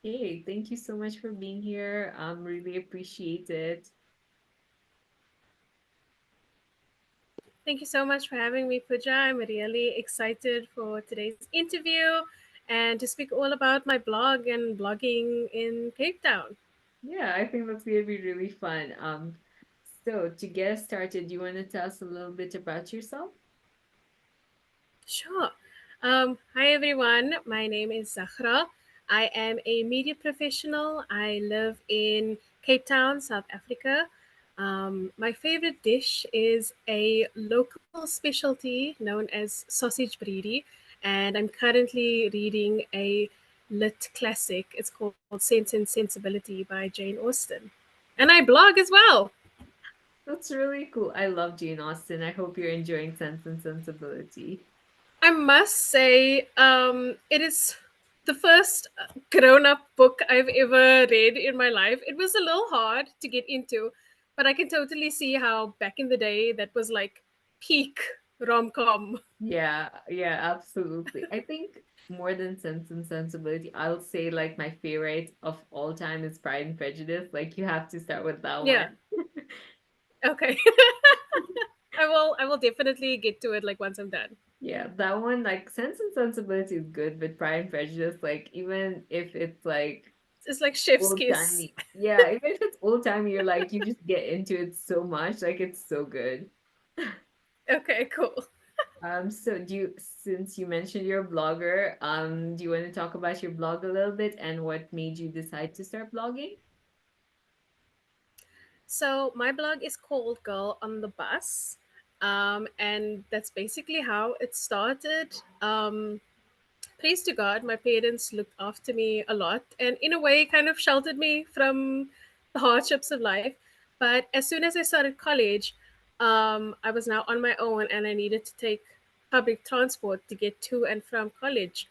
Hey, thank you so much for being here. Really appreciate it. Thank you so much for having me, Pooja. I'm really excited for today's interview and to speak all about my blog and blogging in Cape Town. Yeah, I think that's gonna be really fun. So to get us started, do you want to tell us a little bit about yourself? Sure. Hi, everyone. My name is Zahraa. I am a media professional. I live in Cape Town, South Africa. My favorite dish is a local specialty known as sausage breedy, and I'm currently reading a lit classic. It's called Sense and Sensibility by Jane Austen. And I blog as well. That's really cool. I love Jane Austen. I hope you're enjoying Sense and Sensibility. I must say, it is the first grown up book I've ever read in my life. It was a little hard to get into, but I can totally see how back in the day that was like peak rom com. Yeah, yeah, absolutely. I think more than Sense and Sensibility, I'll say like my favorite of all time is Pride and Prejudice. Like you have to start with that one. Yeah, okay. I will definitely get to it like once I'm done. Yeah, that one, like Sense and Sensibility is good, but Pride and Prejudice, like even if it's like It's like chef's old kiss. timey, yeah, even if it's old timey, you're like you just get into it so much, like it's so good. Okay, cool. So since you mentioned you're a blogger, do you want to talk about your blog a little bit and what made you decide to start blogging? So my blog is called Girl on the Bus. And that's basically how it started. Praise to God, my parents looked after me a lot and, in a way, kind of sheltered me from the hardships of life. But as soon as I started college, I was now on my own and I needed to take public transport to get to and from college.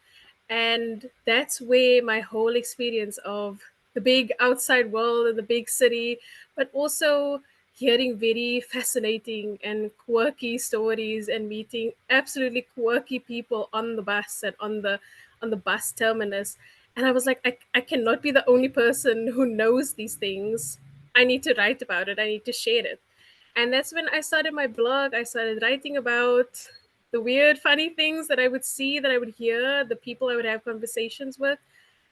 And that's where my whole experience of the big outside world and the big city, but also hearing very fascinating and quirky stories and meeting absolutely quirky people on the bus and on the bus terminus. And I was like, I cannot be the only person who knows these things. I need to write about it. I need to share it. And that's when I started my blog. I started writing about the weird, funny things that I would see, that I would hear, the people I would have conversations with.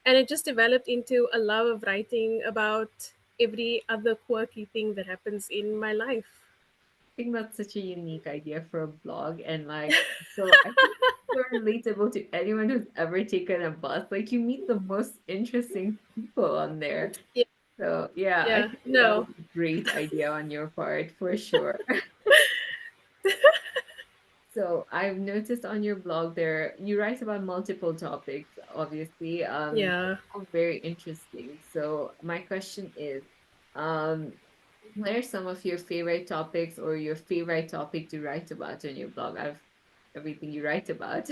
And it just developed into a love of writing about every other quirky thing that happens in my life. I think that's such a unique idea for a blog, and like, so I think it's so relatable to anyone who's ever taken a bus. Like, you meet the most interesting people on there. Yeah, So yeah, I yeah, think that was no. a great idea on your part for sure. So I've noticed on your blog there you write about multiple topics, obviously. Yeah. All very interesting. So my question is, um, what are some of your favorite topics or your favorite topic to write about on your blog? I've everything you write about.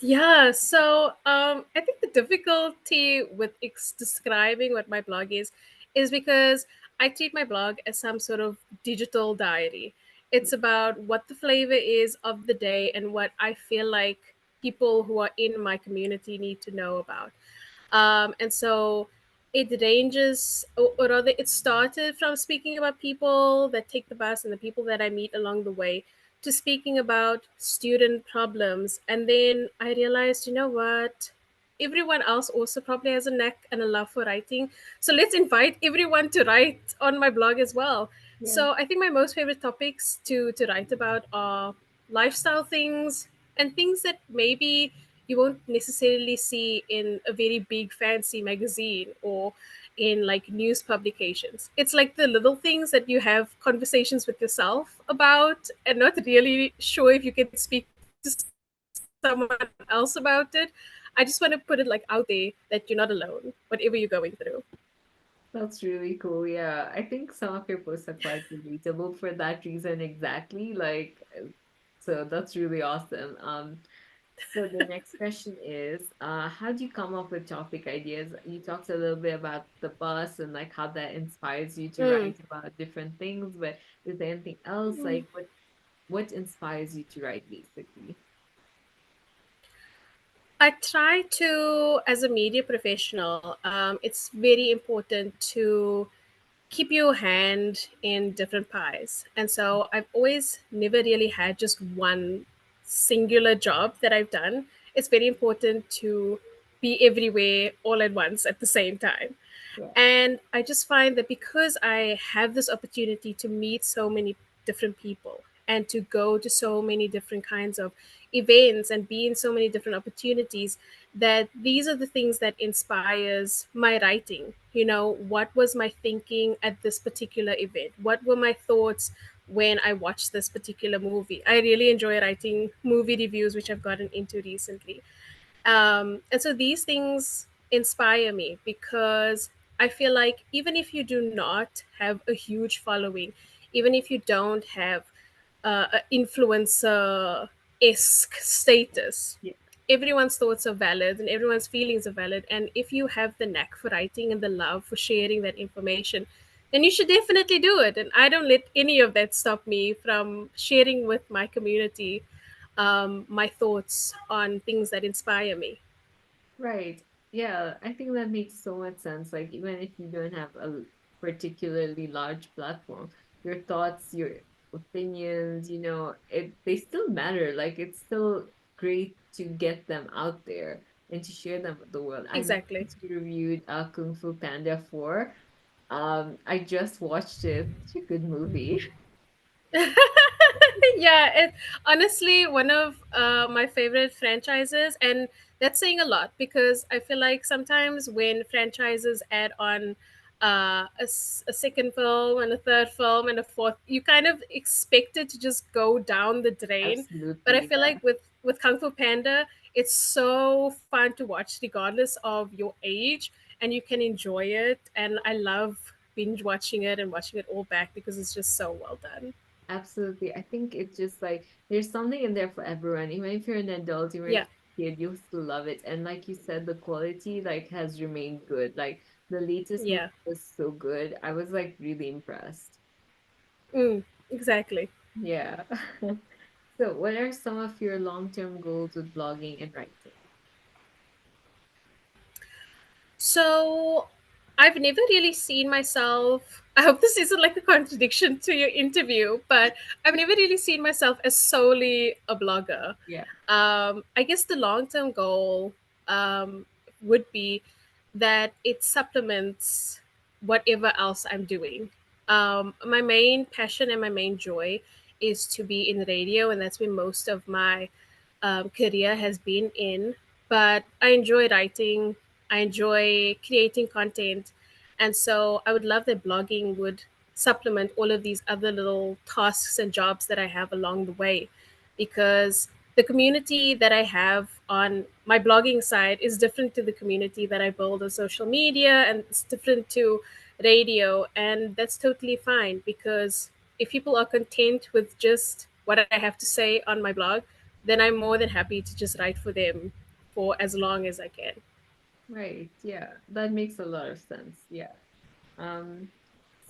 Yeah, so I think the difficulty with describing what my blog is because I treat my blog as some sort of digital diary. It's about what the flavor is of the day and what I feel like people who are in my community need to know about. And so it ranges, or rather, it started from speaking about people that take the bus and the people that I meet along the way to speaking about student problems. And then I realized, you know what? Everyone else also probably has a knack and a love for writing. So let's invite everyone to write on my blog as well. Yeah. So I think my most favorite topics to write about are lifestyle things and things that maybe you won't necessarily see in a very big fancy magazine or in like news publications. It's like the little things that you have conversations with yourself about and not really sure if you can speak to someone else about it. I just want to put it like out there that you're not alone, whatever you're going through. That's really cool. Yeah, I think some of your posts are quite relatable for that reason exactly. So that's really awesome. So the next question is, how do you come up with topic ideas? You talked a little bit about the bus and like how that inspires you to Mm. write about different things, but is there anything else? Like what inspires you to write basically? I try to, as a media professional, it's very important to keep your hand in different pies. And so I've always never really had just one singular job that I've done. It's very important to be everywhere all at once at the same time. Yeah. And I just find that because I have this opportunity to meet so many different people and to go to so many different kinds of events and be in so many different opportunities, that these are the things that inspires my writing. You know, what was my thinking at this particular event? What were my thoughts when I watched this particular movie? I really enjoy writing movie reviews, which I've gotten into recently. And so these things inspire me because I feel like even if you do not have a huge following, even if you don't have an influencer esque status, Yeah. everyone's thoughts are valid and everyone's feelings are valid. And if you have the knack for writing and the love for sharing that information, then you should definitely do it. And I don't let any of that stop me from sharing with my community my thoughts on things that inspire me. Right. Yeah, I think that makes so much sense. Like, even if you don't have a particularly large platform, your thoughts, your opinions, they still matter. Like, it's still great to get them out there and to share them with the world. I Exactly. noticed you reviewed Kung Fu Panda 4. I just watched it. Such a good movie. Yeah, it honestly one of my favorite franchises, and that's saying a lot because I feel like sometimes when franchises add on a second film and a third film and a fourth, you kind of expect it to just go down the drain. But I Absolutely. feel Yeah. like with Kung Fu Panda, it's so fun to watch regardless of your age, and you can enjoy it. And I love binge watching it and watching it all back because it's just so well done. Absolutely. I think it's just like there's something in there for everyone. Even if you're an adult, you're a Yeah. kid, you'll still love it. And like you said, the quality like has remained good. Like the latest movie Yeah. was so good. I was like really impressed. Mm, exactly. Yeah. So what are some of your long-term goals with blogging and writing? So I've never really seen myself. I hope this isn't like a contradiction to your interview, but I've never really seen myself as solely a blogger. Yeah. I guess the long term goal would be that it supplements whatever else I'm doing. My main passion and my main joy is to be in radio, and that's where most of my career has been in. But I enjoy writing, I enjoy creating content. And so I would love that blogging would supplement all of these other little tasks and jobs that I have along the way, because the community that I have on my blogging side is different to the community that I build on social media, and it's different to radio. And that's totally fine because if people are content with just what I have to say on my blog, then I'm more than happy to just write for them for as long as I can. Right. Yeah. That makes a lot of sense. Yeah. Um,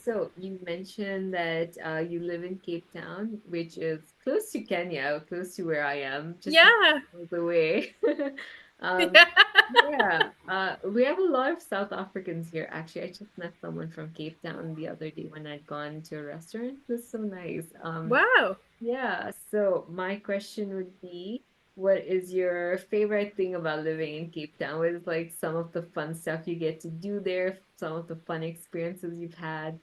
so you mentioned that you live in Cape Town, which is close to Kenya, close to where I am, just Yeah. the way. Um, Yeah. yeah, we have a lot of South Africans here. Actually, I just met someone from Cape Town the other day when I'd gone to a restaurant. It was so nice. Wow. Yeah, so my question would be, what is your favorite thing about living in Cape Town? What is like some of the fun stuff you get to do there, some of the fun experiences you've had?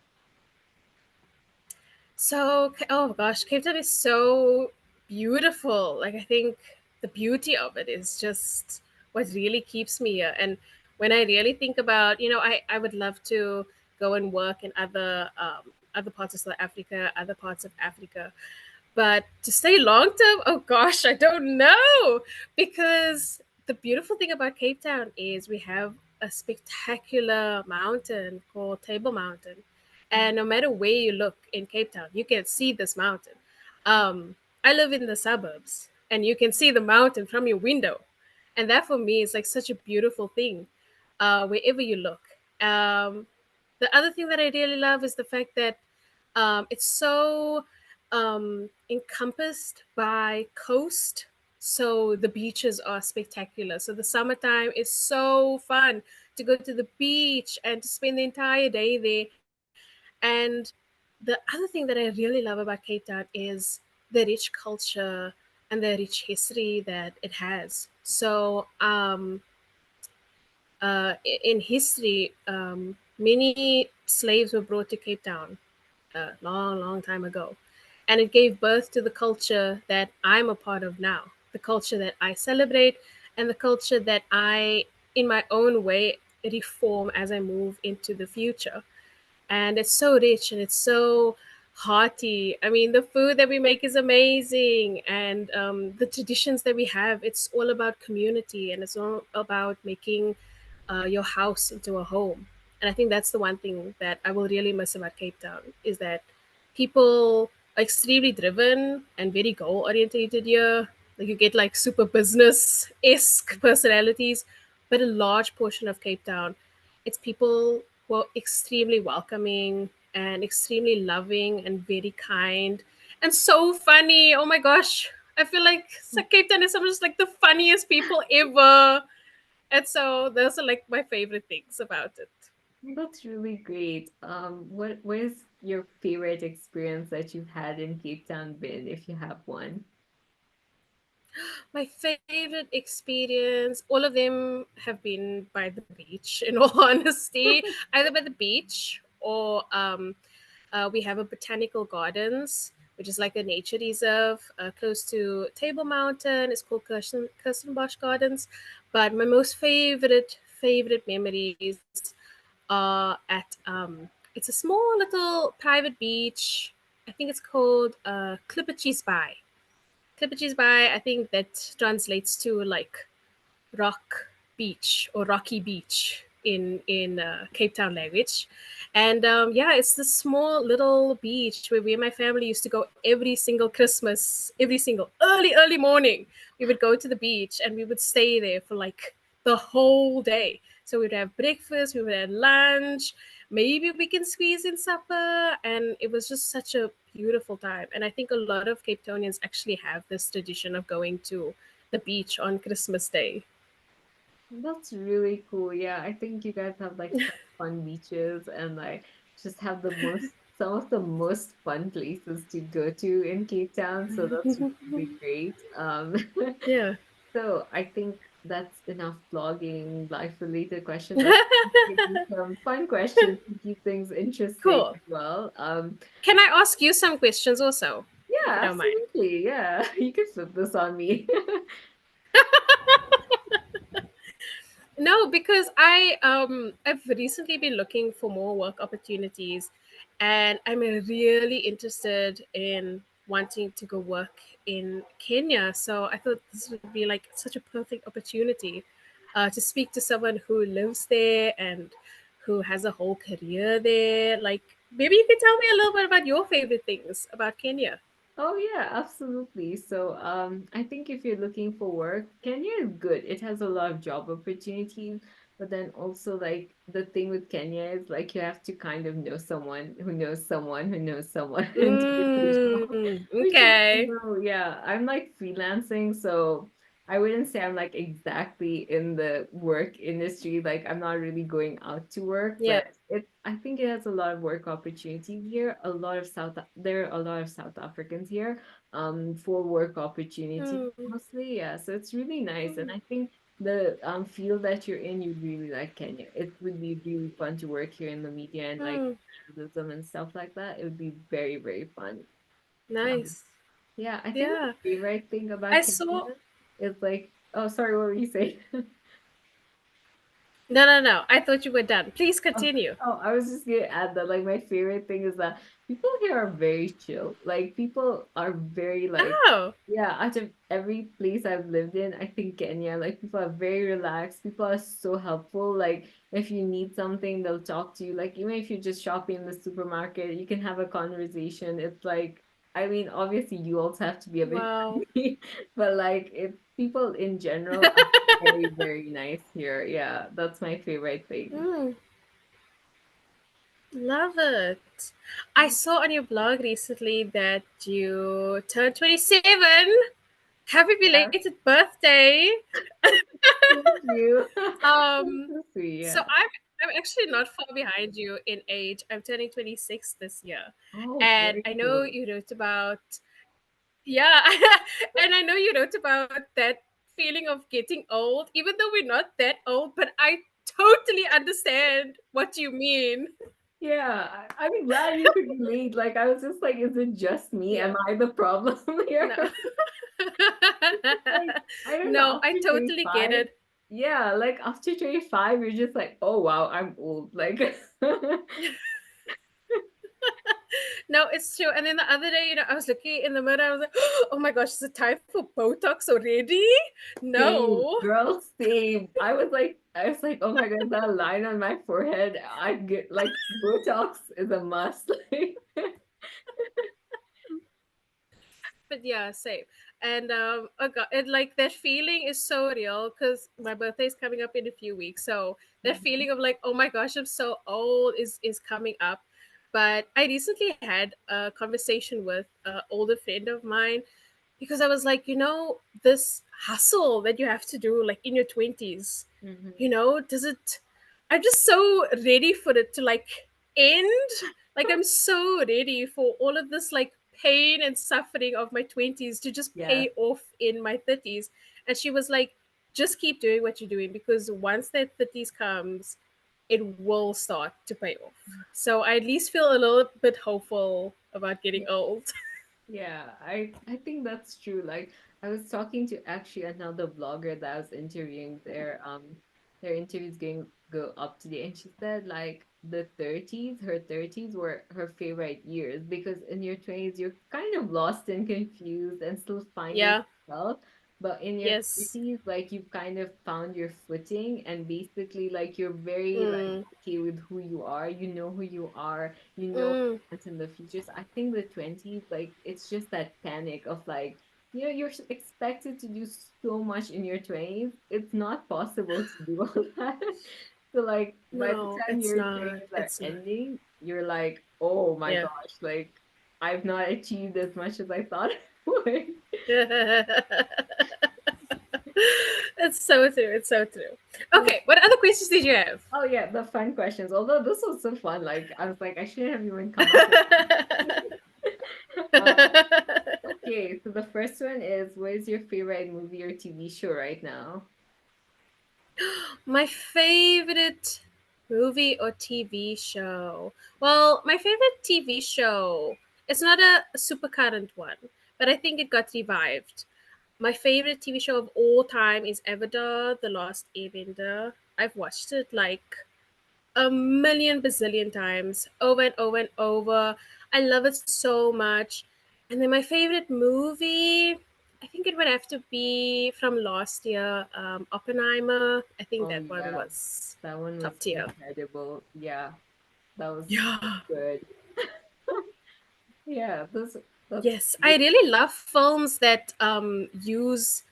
So, oh gosh, Cape Town is so beautiful. Like, I think the beauty of it is just what really keeps me here. And when I really think about, I would love to go and work in other parts of South Africa, other parts of Africa. But to stay long term, oh gosh, I don't know. Because the beautiful thing about Cape Town is we have a spectacular mountain called Table Mountain. And no matter where you look in Cape Town, you can see this mountain. I live in the suburbs, and you can see the mountain from your window. And that for me is like such a beautiful thing, wherever you look. Um, the other thing that I really love is the fact that it's so encompassed by coast. So the beaches are spectacular. So the summertime is so fun to go to the beach and to spend the entire day there. And the other thing that I really love about Cape Town is the rich culture and the rich history that it has. So in history, many slaves were brought to Cape Town a long, long time ago. And it gave birth to the culture that I'm a part of now, the culture that I celebrate, and the culture that I, in my own way, reform as I move into the future. And it's so rich and it's so hearty. I mean, the food that we make is amazing, and the traditions that we have. It's all about community, and it's all about making your house into a home. And I think that's the one thing that I will really miss about Cape Town is that people are extremely driven and very goal orientated here. Like you get like super business esque personalities, but a large portion of Cape Town, it's people who are extremely welcoming and extremely loving and very kind and so funny. Oh my gosh. I feel like Cape Town is some just like the funniest people ever. And so those are like my favorite things about it. That's really great. What is your favorite experience that you've had in Cape Town been, if you have one? My favorite experience, all of them have been by the beach, in all honesty, either by the beach or we have a botanical gardens, which is like a nature reserve close to Table Mountain. It's called Kirstenbosch Gardens. But my most favorite memories are at it's a small little private beach. I think it's called Clippercheese Bay. Clippercheese Bay, I think that translates to like rock beach or rocky beach in Cape Town language. And yeah, it's this small little beach where we and my family used to go every single Christmas, every single early morning. We would go to the beach and we would stay there for like the whole day. So we'd have breakfast, we would have lunch, maybe we can squeeze in supper, and it was just such a beautiful time. And I think a lot of Cape Townians actually have this tradition of going to the beach on Christmas Day. That's really cool. Yeah, I think you guys have like such fun beaches and like just have the most some of the most fun places to go to in Cape Town. So that's really great. Yeah. So I think that's enough blogging, life-related questions. Let's give you some fun questions to keep things interesting Cool. as well. Can I ask you some questions also, if you Yeah, don't mind? absolutely. Yeah, you can flip this on me. No, because I've recently been looking for more work opportunities, and I'm really interested in wanting to go work in Kenya. So I thought this would be like such a perfect opportunity to speak to someone who lives there and who has a whole career there. Like maybe you could tell me a little bit about your favorite things about Kenya. Oh yeah, absolutely. So I think if you're looking for work, Kenya is good. It has a lot of job opportunities, but then also like the thing with Kenya is like you have to kind of know someone who knows someone who knows someone to get the job. Which is, Okay. yeah, I'm like freelancing, so I wouldn't say I'm like exactly in the work industry. Like I'm not really going out to work, Yeah. but I think it has a lot of work opportunities here. There are a lot of South Africans here, for work opportunities Mm, mostly. Yeah, so it's really nice, and mm, I think the field that you're in, you really like Kenya. It would be really fun to work here in the media and like mm. journalism and stuff like that. It would be very, very fun. Um, Nice. yeah, I think Yeah. my favorite thing about I Kenya saw. is like, oh, sorry, what were you saying? No, no, no. I thought you were done. Please Oh, continue. I was just gonna add that like my favorite thing is that people here are very chill. Like people are very like, Oh, yeah, out of every place I've lived in, I think Kenya, like people are very relaxed. People are so helpful. Like if you need something, they'll talk to you. Like even if you're just shopping in the supermarket, you can have a conversation. It's like, I mean, obviously you also have to be a bit wow. friendly, but like it people in general are very, very nice here. Yeah, that's my favorite thing. Mm, love it. I saw on your blog recently that you turned 27. Happy Yeah. belated birthday. Thank you. That's Um, so sweet. so Yeah. I'm actually not far behind you in age. I'm turning 26 this year. Oh, And very I know cool. you wrote about, yeah, and I know you wrote about that feeling of getting old, even though we're not that old, but I totally understand what you mean. Yeah, I'm glad you could relate. Like, I was just like, is it just me? Yeah, Am I the problem here? no. Like, I don't know, No, I after totally get 25, it. yeah, like after 25, you're just like, oh wow, I'm old. Like, No, it's true. And then the other day, I was looking in the mirror. I was like, oh my gosh, is it time for Botox already? same, No. girl, same. I was like, oh my God, that line on my forehead, I get like Botox is a must. Like, But yeah, same. And oh God, and like that feeling is so real because my birthday is coming up in a few weeks. So that feeling of like, oh my gosh, I'm so old is coming up. But I recently had a conversation with an older friend of mine because I was like, this hustle that you have to do like in your 20s, Mhm. does it, I'm just so ready for it to like end. Like I'm so ready for all of this like pain and suffering of my 20s to just Yeah. pay off in my 30s. And she was like, just keep doing what you're doing because once that 30s comes, it will start to pay off. So I at least feel a little bit hopeful about getting old. Yeah, I think that's true. Like I was talking to actually another blogger that I was interviewing their interviews going go up today and she said like her 30s were her favorite years because in your 20s you're kind of lost and confused and still finding Yeah. yourself. But in your Yes. 30s, like you've kind of found your footing and basically like you're very like Mm. okay with who you are. You know who you are. You know Mm. in the future. So I think the 20s, like it's just that panic of like, you're expected to do so much in your 20s. It's not possible to do all that. So like by the No, time it's your not. 20s are It's not. ending, you're like, oh my Yeah. gosh, like I've not achieved as much as I thought I would. It's so true. It's so true. Yeah. Okay, what other questions did you have? Oh yeah, the fun questions. Although this was so fun, like I was like, I shouldn't have even come up with. Okay, so the first one is what is your favorite movie or TV show right now? My favorite movie or TV show. Well, my favorite TV show. It's not a super current one, but I think it got revived. My favorite TV show of all time is Avatar: The Last Airbender. I've watched it like a million bazillion times over and over and over. I love it so much. And then my favorite movie, I think it would have to be from last year, Oppenheimer. I think Oh that one yeah, was that one was top tier. incredible. Yeah, that was Yeah. good. Yeah, that's Yes, I great. really love films that use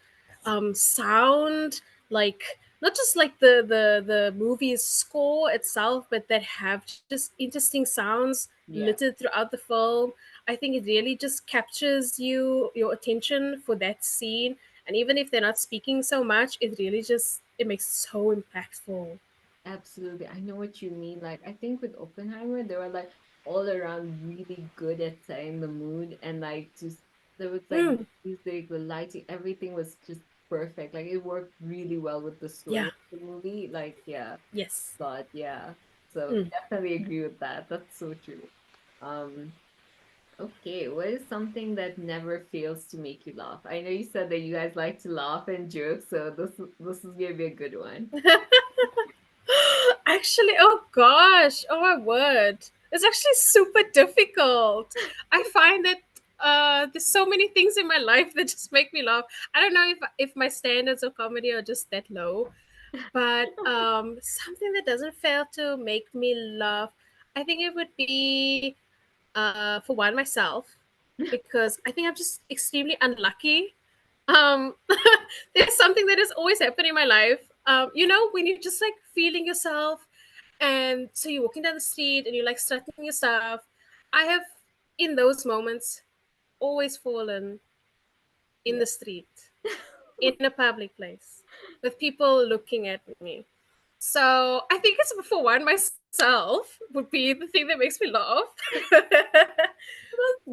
sound, like not just like the movie's score itself, but that have just interesting sounds Yeah, littered throughout the film. I think it really just captures your attention for that scene, and even if they're not speaking so much, it really just it makes it so impactful. absolutely. I know what you mean. Like I think with Oppenheimer, they were like all around really good at setting the mood and like just there was like Mm, music, the lighting, everything was just perfect. Like it worked really well with the story yeah. of the movie. Like yeah, Yes. but yeah. So Mm. definitely agree with that. That's so true. Um, okay, what is something that never fails to make you laugh? I know you said that you guys like to laugh and joke, so this is gonna be a good one. Actually, oh gosh, oh my word. It's actually super difficult. I find that there's so many things in my life that just make me laugh. I don't know if my standards of comedy are just that low, but something that doesn't fail to make me laugh, I think it would be for one myself because I think I'm just extremely unlucky. um there's something that has always happened in my life, when you're just like feeling yourself, and so you're walking down the street and you're like strutting your stuff. I have, in those moments, always fallen in Yeah, the street. in a public place with people looking at me. So I think it's for one myself would be the thing that makes me laugh.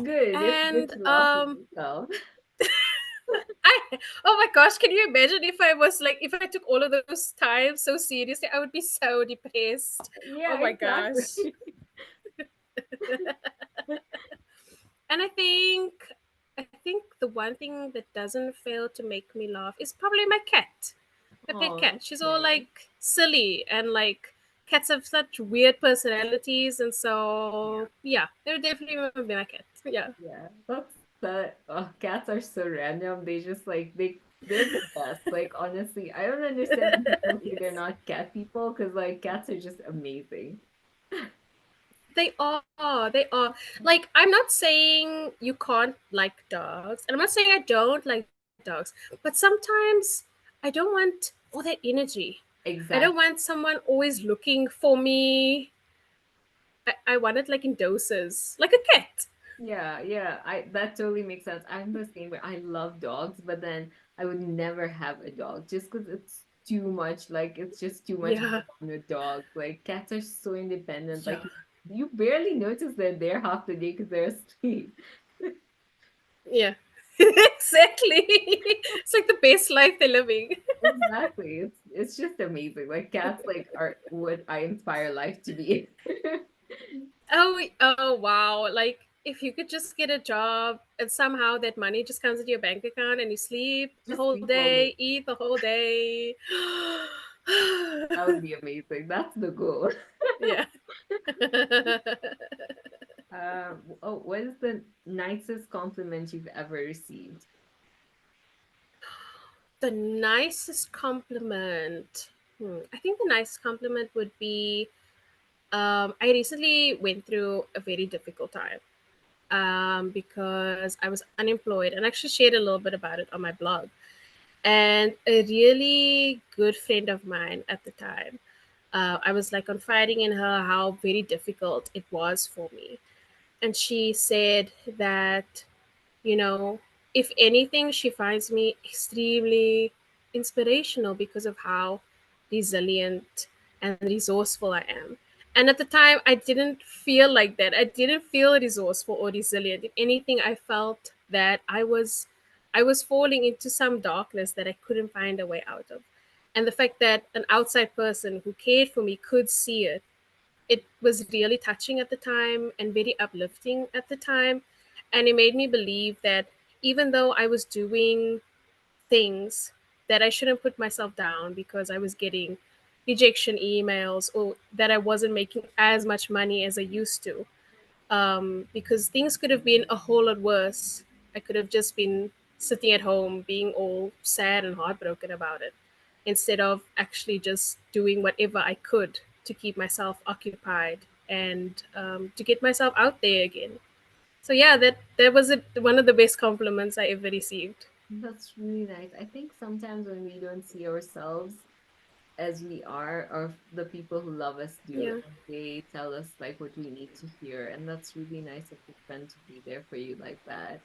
Good. It's and good to laugh at yourself. I oh my gosh, can you imagine if I was like if I took all of those times so seriously, I would be so depressed. Oh Yeah, my exactly. gosh. And I think the one thing that doesn't fail to make me laugh is probably my cat. My pet Oh, cat. that's She's all nice. like silly and like cats have such weird personalities, and Yeah. so yeah, they're definitely gonna be my cat. Yeah. Yeah. That's that. Oh, cats are so random. They just like they're the best. Like honestly, I don't understand when people say they're Yes. not cat people because like cats are just amazing. They are. They are. Like, I'm not saying you can't like dogs, and I'm not saying I don't like dogs, but sometimes I don't want all that energy. I don't want Exactly. someone always looking for me. I want it like in doses, like a cat. Yeah, yeah. I that totally makes sense. I'm the same way. I love dogs, but then I would never have a dog just because it's too much. Like it's just too much Yeah. on a dog. Like cats are so independent. Yeah. Like you barely notice they're there half the day because they're asleep. Yeah. Exactly. It's like the best life they're living. Exactly. It's just amazing. Like cats like are what I inspire life to be. Oh wow. Like if you could just get a job and somehow that money just comes into your bank account and you sleep the Just whole sleep all day. day, eat the whole day. That would be amazing. That's the goal. Yeah. Oh, what is the nicest compliment you've ever received? The nicest compliment. I think the nicest compliment would be I recently went through a very difficult time because I was unemployed and I actually shared a little bit about it on my blog. And a really good friend of mine at the time, I was like confiding in her how very difficult it was for me. And she said that, you know, if anything, she finds me extremely inspirational because of how resilient and resourceful I am. And at the time, I didn't feel like that. I didn't feel resourceful or resilient. If anything, I felt that I was falling into some darkness that I couldn't find a way out of. And the fact that an outside person who cared for me could see it was really touching at the time and very uplifting at the time. And it made me believe that even though I was doing things that I shouldn't put myself down because I was getting rejection emails or that I wasn't making as much money as I used to, because things could have been a whole lot worse. I could have just been sitting at home being all sad and heartbroken about it instead of actually just doing whatever I could to keep myself occupied and to get myself out there again. So yeah, that was one of the best compliments I ever received. That's really nice. I think sometimes when we don't see ourselves as we are, or the people who love us do, Yeah, and they tell us like what we need to hear, and that's really nice of your friend to be there for you like that.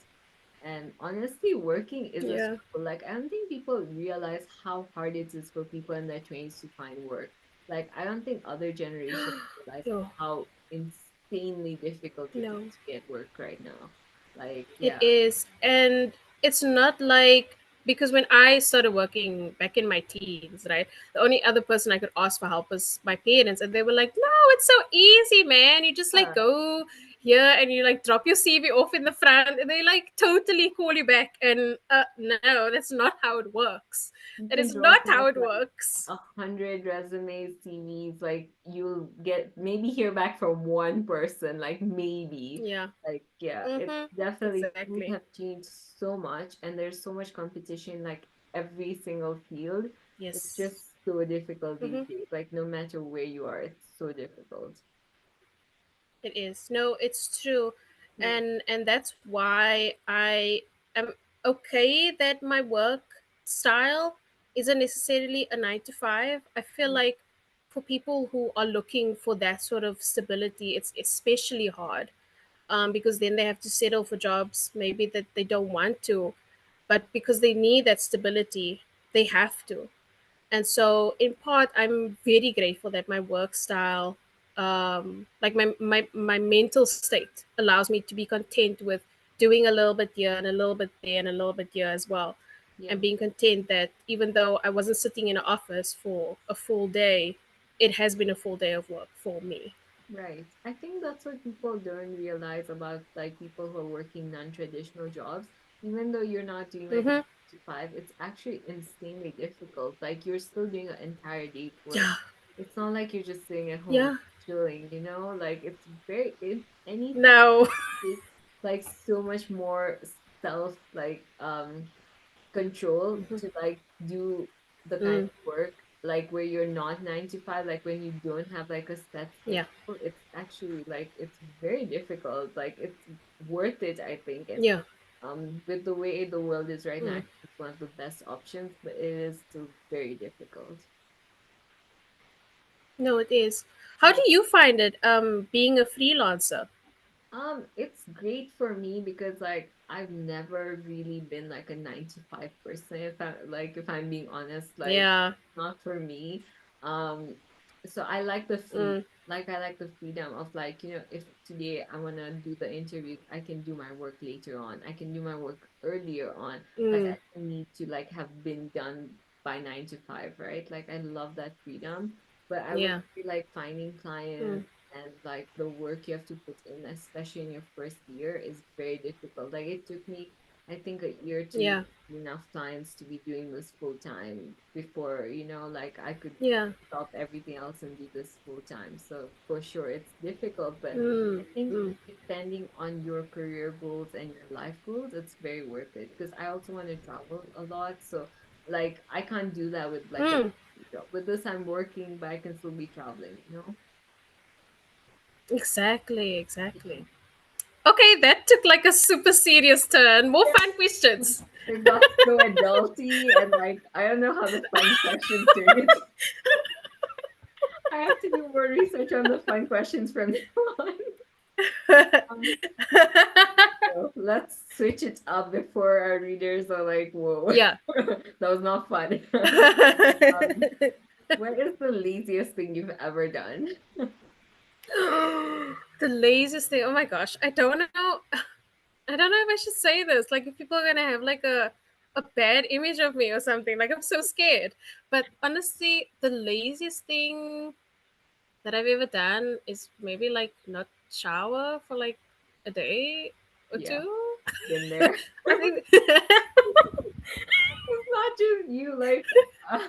And honestly, working is a yeah. struggle. Like, I don't think people realize how hard it is for people in their 20s to find work. Like, I don't think other generations realize No, how insanely difficult it is no. to get work right now. Like, It yeah. is. And it's not like because when I started working back in my teens, right, the only other person I could ask for help was my parents. And they were like, no, it's so easy, man. You just like Uh, go here and you like drop your CV off in the front and they like totally call you back. And no, that's not how it works. you That can is not drop how off it like works. 100 resumes, CVs, like you'll get maybe hear back from one person, like maybe. Yeah. Like, yeah, it's Mm-hmm. definitely things Exactly. have changed so much, and there's so much competition, like every single field. It's Yes. just so difficult these Mm-hmm. days. Like, no matter where you are, it's so difficult. It is. No, it's true. Yeah. And that's why I am okay that my work style isn't necessarily a 9 to 5. I feel like for people who are looking for that sort of stability, it's especially hard because then they have to settle for jobs maybe that they don't want to. but because they need that stability, they have to. And so, in part, I'm very grateful that my work style, like my mental state, allows me to be content with doing a little bit here and a little bit there and a little bit here as well. Yeah. And being content that even though I wasn't sitting in an office for a full day, it has been a full day of work for me. Right. I think that's what people don't realize about like people who are working non-traditional jobs. Even though you're not doing like a Mm-hmm. 9 to 5, it's actually insanely difficult. Like you're still doing an entire day's work. Yeah. It's not like you're just sitting at home Yeah. chilling, you know? Like it's very if anything No. takes like so much more self control Mm-hmm. to like do the kind Mm. of work like where you're not 9 to 5, like when you don't have like a set Yeah. schedule. It's actually like it's very difficult. Like it's worth it, I think. And Yeah. with the way the world is right now, Mm. it's one of the best options, but it is still very difficult. No, it is. How Yeah. do you find it being a freelancer? It's great for me because like I've never really been like a 9 to 5 person. If I'm being honest, like Yeah. not for me. Um, so I like the free Mm. like I like the freedom of like, if today I wanna do the interview, I can do my work later on. I can do my work earlier on. Like Mm. I don't need to like have been done by 9 to 5, right? Like I love that freedom. But I would Yeah. say like finding clients Mm. and like the work you have to put in, especially in your first year, is very difficult. Like it took me, I think, a year to Yeah. enough clients to be doing this full time before, like I could Yeah. stop everything else and do this full time. So for sure, it's difficult, but I Mm. think Mm. depending on your career goals and your life goals, it's very worth it because I also want to travel a lot. So like I can't do that with like a Mm. job. With this, I'm working, but I can still be traveling. Exactly. Exactly. Okay, that took like a super serious turn. More fun questions. It got so adulty and like I don't know how the fun questions turned it. I have to do more research on the fun questions from now on. Um, so let's switch it up before our readers are like, whoa, Yeah. that was not fun. um, what is the laziest thing you've ever done? The laziest thing. Oh my gosh. I don't know. I don't know if I should say this. Like, if people are gonna have like a bad image of me or something. Like, I'm so scared. But honestly, the laziest thing that I've ever done is maybe like not shower for like a day or Yeah, two. been there. I think. It's not just you, like, uh,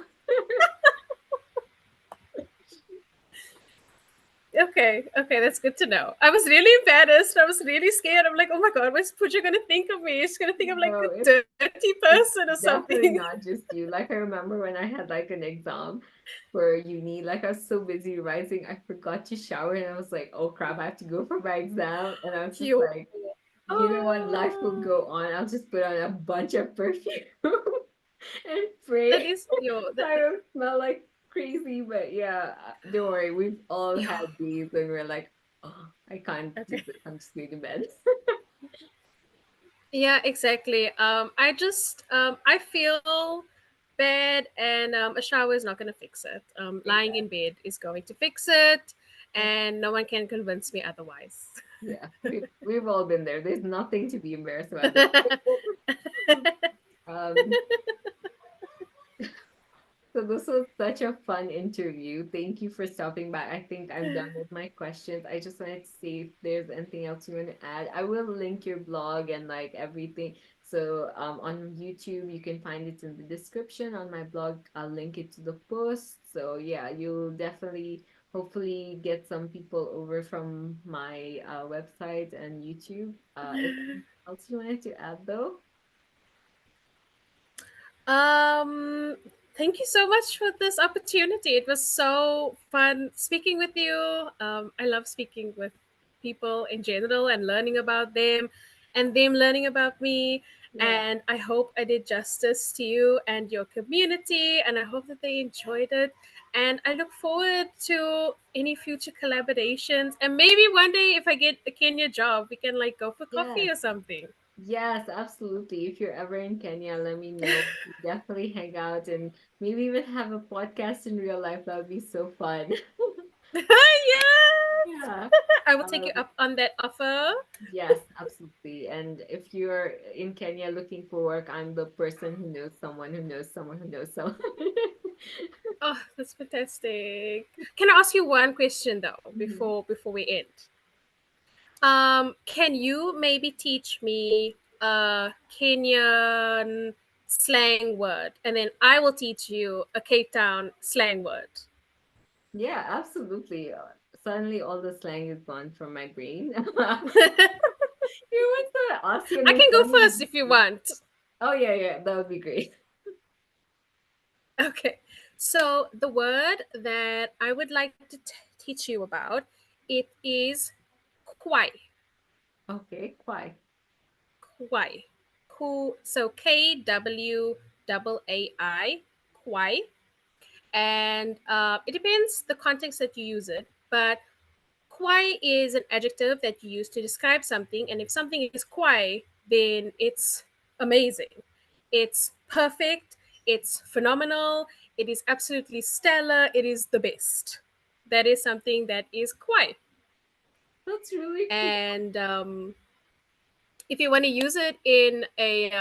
Okay, okay, that's good to know. I was really embarrassed. I was really scared. I'm like, oh my god, what's Pooja gonna think of me? She's gonna think I'm like no, a dirty it's person or something. definitely not just you. Like I remember when I had like an exam for uni, like I was so busy revising, I forgot to shower and I was like, oh crap, I have to go for my exam. And I was just You. like, you know what, life will Oh, go on. I'll just put on a bunch of perfume and that pray is yo. so That I don't smell like crazy. But yeah, don't worry, we've all yo. had days when we're like, oh, I can't do Okay. this. I'm just going to bed. Yeah, exactly. I feel bad, and a shower is not going to fix it. Lying in bed is going to fix it, Yeah. and no one can convince me otherwise. Yeah, we've all been there. There's nothing to be embarrassed about. Um, so this was such a fun interview. Thank you for stopping by. I think I'm done with my questions. I just wanted to see if there's anything else you want to add. I will link your blog and like everything. So on YouTube, you can find it in the description. On my blog, I'll link it to the post. So yeah, you'll definitely hopefully get some people over from my website and YouTube. Is there anything else you wanted to add though? Um, Thank you so much for this opportunity. It was so fun speaking with you. I love speaking with people in general and learning about them and them learning about me. Yeah. And I hope I did justice to you and your community. And I hope that they enjoyed it. And I look forward to any future collaborations. And maybe one day, if I get a Kenya job, we can like go for coffee Yes. or something. Yes, absolutely. If you're ever in Kenya, let me know. We definitely hang out and maybe even have a podcast in real life. That would be so fun. Yes, Yeah. I will take you Um, up on that offer. yes, absolutely. And if you're in Kenya looking for work, I'm the person who knows someone who knows someone who knows someone. Oh, that's fantastic. Can I ask you one question though Mhm. before we end? Can you maybe teach me a Kenyan slang word, and then I will teach you a Cape Town slang word? Yeah, absolutely. Suddenly all the slang is gone from my brain. You went to ask and I then can go first if you suddenly. want. Oh yeah, yeah, that would be great. Okay. So the word that I would like to teach you about, it is kwai. Okay, why? Kwai. So KWAAI. Kwai. And it depends the context that you use it, but kwai is an adjective that you use to describe something, and if something is kwai, then it's amazing, it's perfect, it's phenomenal, it is absolutely stellar, it is the best. That is something that is kwai. That's really cool. And if you want to use it in a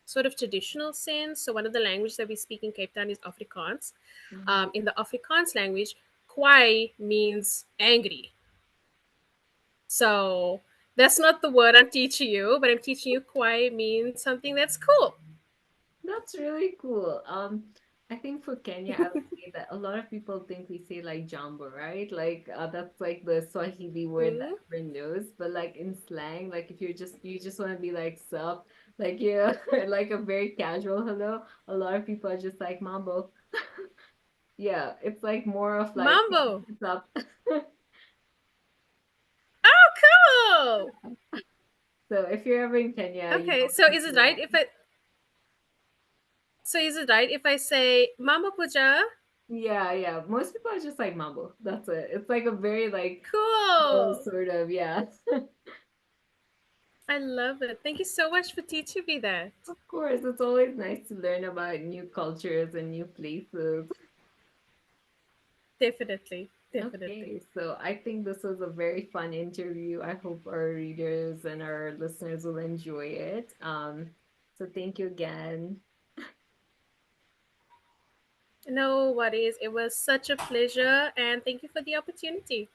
sort of traditional sense, so one of the languages that we speak in Cape Town is Afrikaans. Mhm. In the Afrikaans language, kwai means angry. So that's not the word I'm teaching you, but I'm teaching you kwai means something that's cool. That's really cool. I think for Kenya, I would say that a lot of people think we say like jambo, right? Like that's like the Swahili word that Mm, everyone knows. But like in slang, like if you just want to be like sup, like yeah, like a very casual hello. A lot of people are just like mambo. Yeah, it's like more of like hey, mambo. what's up. Oh, cool. So if you're ever in Kenya, you Okay, know so what to is it say. right if I say mambo puja? Yeah, yeah. Most people are just like mambo. That's it. It's like a very like Cool. sort of, yeah. I love it. Thank you so much for teaching me that. Of course, it's always nice to learn about new cultures and new places. Definitely, definitely. Okay, so I think this was a very fun interview. I hope our readers and our listeners will enjoy it. So thank you again. No worries. It was such a pleasure, and thank you for the opportunity.